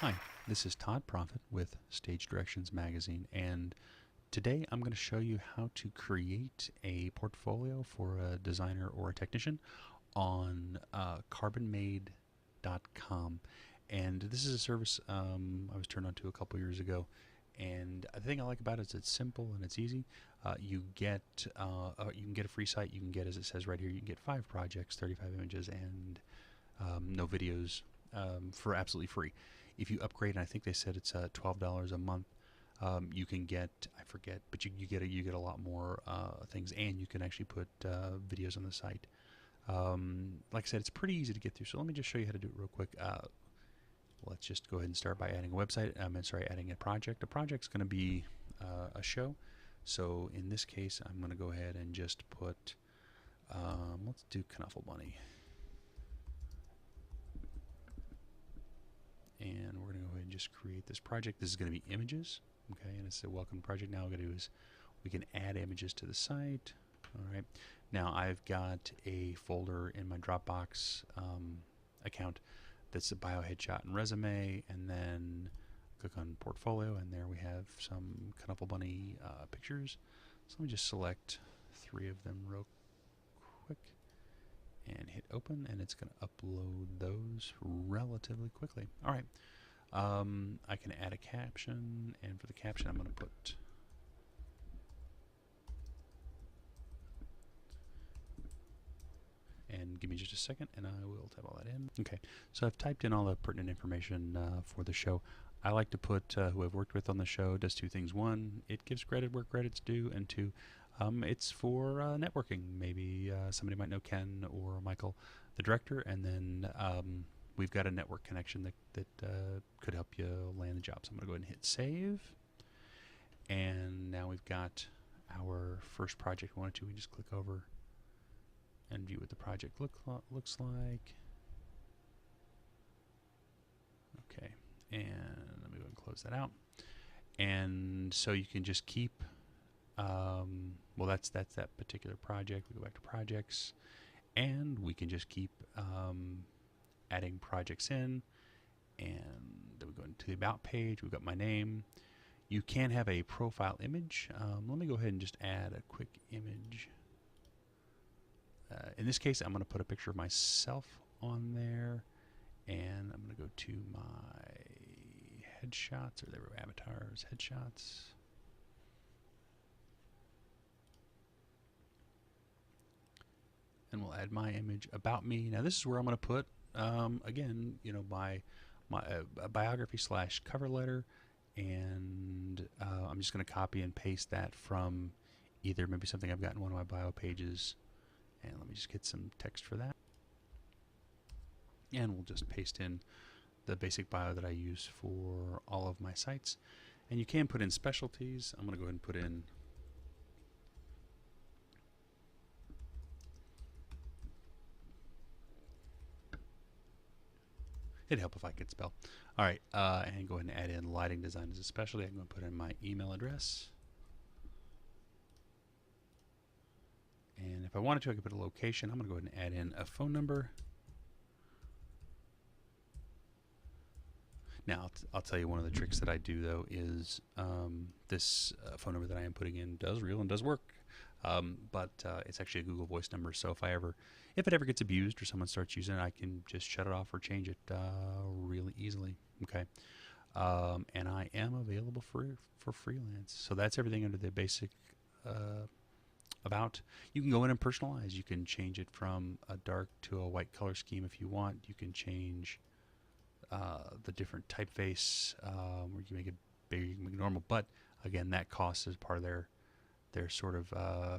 Hi, this is Todd Profit with Stage Directions Magazine, and today I'm going to show you how to create a portfolio for a designer or a technician on Carbonmade.com. And this is a service I was turned on to a couple years ago, and the thing I like about it is it's simple and it's easy. You can get a free site. You can get, as it says right here, you can get 5 projects, 35 images, and no videos for absolutely free. If you upgrade, and I think they said it's $12 a month, you can get, I forget, but you get a lot more things, and you can actually put videos on the site. Like I said, it's pretty easy to get through. So let me just show you how to do it real quick. Let's just go ahead and start by adding a website. Adding a project. A project's going to be a show. So in this case, I'm going to go ahead and just put, let's do Knuffle Bunny. And we're going to go ahead and just create this project. This is going to be images, okay? And it's a welcome project. Now what we're going to do is we can add images to the site. All right. Now I've got a folder in my Dropbox account that's a bio, headshot, and resume, and then click on portfolio, and there we have some Knuffle Bunny pictures. So let me just select 3 of them real quick and hit open, and it's going to upload those relatively quickly. All right. I can add a caption, and for the caption I'm going to put and give me just a second and I will type all that in. Okay, so I've typed in all the pertinent information for the show. I like to put who I've worked with on the show. Does 2 things. 1, it gives credit where credit's due, and 2, it's for networking. Maybe somebody might know Ken or Michael, the director, and then we've got a network connection that could help you land the job. So I'm going to go ahead and hit save. And now we've got our first project. We can just click over and view what the project looks like. Okay, and let me go and close that out. And so you can just keep, well, that's that particular project. We go back to projects, and we can just keep adding projects in. And then we go into the about page. We've got my name. You can have a profile image. Let me go ahead and just add a quick image. In this case, I'm going to put a picture of myself on there, and I'm going to go to my headshots, or there were avatars, headshots. And we'll add my image, about me. Now this is where I'm going to put, again, you know, my biography / cover letter, and I'm just going to copy and paste that from either maybe something I've got in one of my bio pages. And let me just get some text for that. And we'll just paste in the basic bio that I use for all of my sites. And you can put in specialties. I'm going to go ahead and put in it'd help if I could spell. All right, and go ahead and add in lighting design as a specialty. I'm going to put in my email address. And if I wanted to, I could put a location. I'm going to go ahead and add in a phone number. Now, I'll tell you one of the tricks that I do, though, is this phone number that I am putting in does reel and does work. But it's actually a Google Voice number, so if it ever gets abused or someone starts using it, I can just shut it off or change it really easily. Okay, and I am available for freelance. So that's everything under the basic about. You can go in and personalize. You can change it from a dark to a white color scheme if you want. You can change the different typeface, where you can make it bigger, you can make it normal. But again, that cost is part of their sort of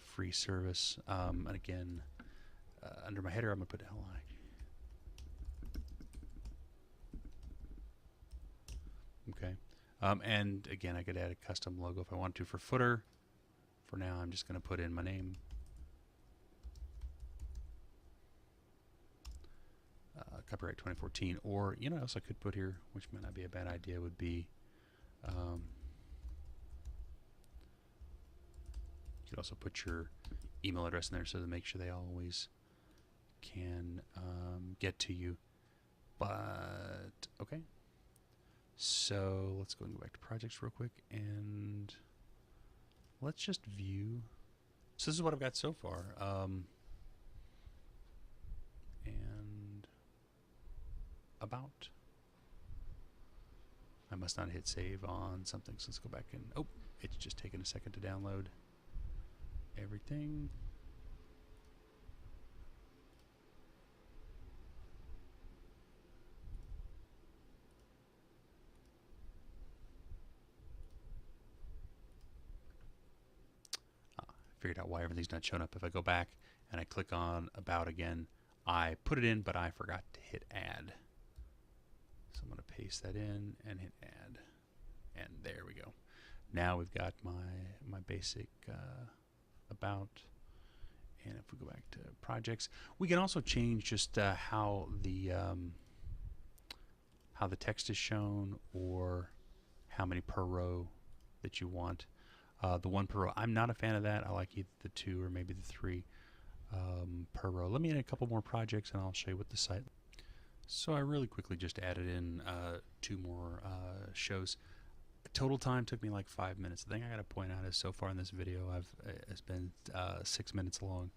free service. And again, under my header, I'm going to put LI. Okay. And again, I could add a custom logo if I want to for footer. For now, I'm just going to put in my name. Copyright 2014. Or, you know what else I could put here, which might not be a bad idea, would be you could also put your email address in there so to make sure they always can get to you. But, okay. so let's go and go back to projects real quick, and let's just view. So this is what I've got so far. And about. I must not hit save on something, so let's go back and, oh, it's just taking a second to download everything. Figured out why everything's not showing up. If I go back and I click on about again, I put it in, but I forgot to hit add. So I'm going to paste that in and hit add. And there we go. Now we've got my basic about. And if we go back to projects, we can also change just how the text is shown, or how many per row that you want. The one per row, I'm not a fan of that. I like either the 2 or maybe the 3 per row. Let me add a couple more projects and I'll show you what the site. So I really quickly just added in 2 more shows. Total time took me like 5 minutes. The thing I got to point out is so far in this video it's been 6 minutes long,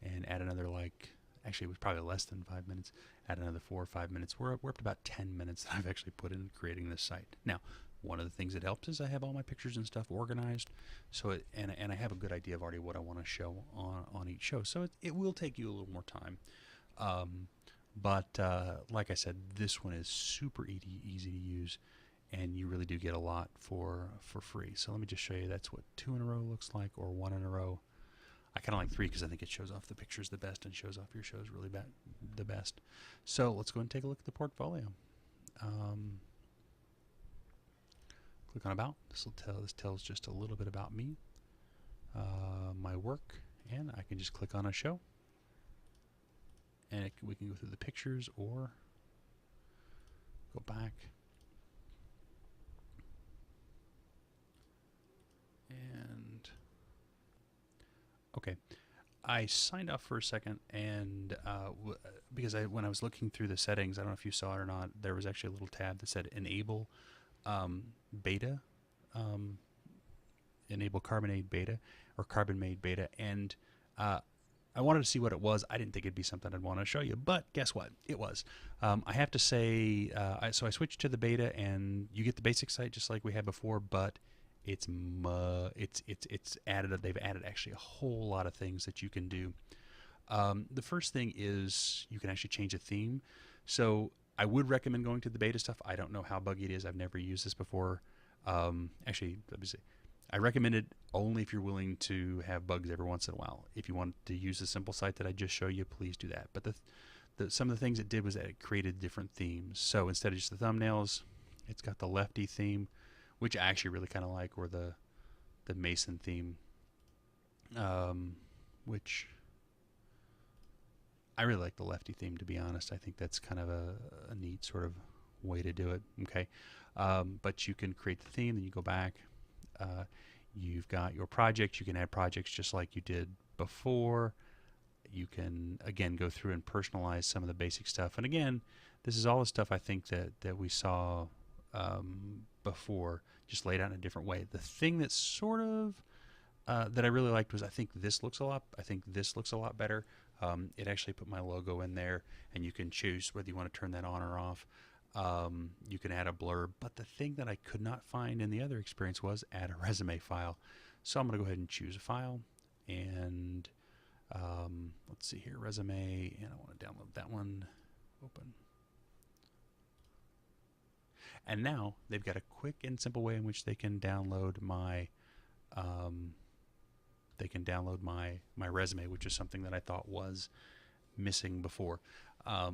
and add another, like, actually it was probably less than 5 minutes, add another 4 or 5 minutes. We're up to about 10 minutes that I've actually put in creating this site. Now, one of the things that helps is I have all my pictures and stuff organized, so and I have a good idea of already what I want to show on each show. So it will take you a little more time, but like I said, this one is super easy to use, and you really do get a lot for free. So let me just show you. That's what 2 in a row looks like, or 1 in a row. I kind of like 3 because I think it shows off the pictures the best and shows off your shows really the best. So let's go and take a look at the portfolio. Click on about. This tells just a little bit about me, my work, and I can just click on a show, and we can go through the pictures or go back. And okay, I signed off for a second, and because when I was looking through the settings, I don't know if you saw it or not, there was actually a little tab that said enable beta, enable Carbonmade beta, or Carbonmade beta, and I wanted to see what it was. I didn't think it'd be something I'd want to show you, but guess what? It was. I have to say, so I switched to the beta, and you get the basic site just like we had before, but it's added. They've added actually a whole lot of things that you can do. The first thing is you can actually change a theme. So I would recommend going to the beta stuff. I don't know how buggy it is. I've never used this before. Actually, let me see. I recommend it only if you're willing to have bugs every once in a while. If you want to use the simple site that I just showed you, please do that. But some of the things it did was that it created different themes. So instead of just the thumbnails, it's got the lefty theme, which I actually really kind of like, or the Mason theme, which I really like the lefty theme, to be honest. I think that's kind of a neat sort of way to do it. Okay, but you can create the theme, then you go back. You've got your project. You can add projects just like you did before. You can, again, go through and personalize some of the basic stuff. And again, this is all the stuff I think that we saw before, just laid out in a different way. The thing that sort of that I really liked was I think this looks a lot better. It actually put my logo in there, and you can choose whether you want to turn that on or off. You can add a blurb, but the thing that I could not find in the other experience was add a resume file. So I'm going to go ahead and choose a file, and let's see here, resume, and I want to download that one. Open. And now they've got a quick and simple way in which they can download my my resume, which is something that I thought was missing before.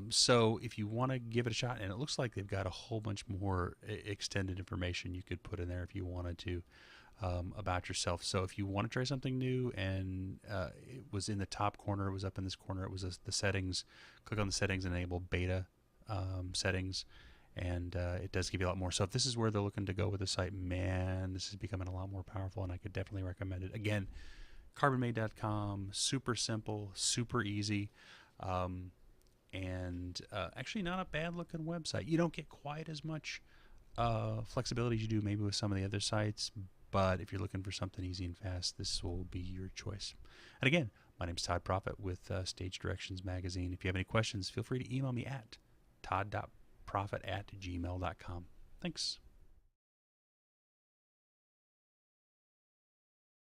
So if you want to give it a shot, and it looks like they've got a whole bunch more extended information you could put in there if you wanted to about yourself. So if you want to try something new, and it was in the top corner, it was up in this corner, it was the settings. Click on the settings and enable beta settings, and it does give you a lot more. So if this is where they're looking to go with the site, man, this is becoming a lot more powerful, and I could definitely recommend it. Again, carbonmade.com, super simple, super easy. And actually not a bad looking website. You don't get quite as much flexibility as you do maybe with some of the other sites, but if you're looking for something easy and fast, this will be your choice. And again, my name's Todd Profit with Stage Directions Magazine. If you have any questions, feel free to email me at todd.profit@gmail.com. Thanks.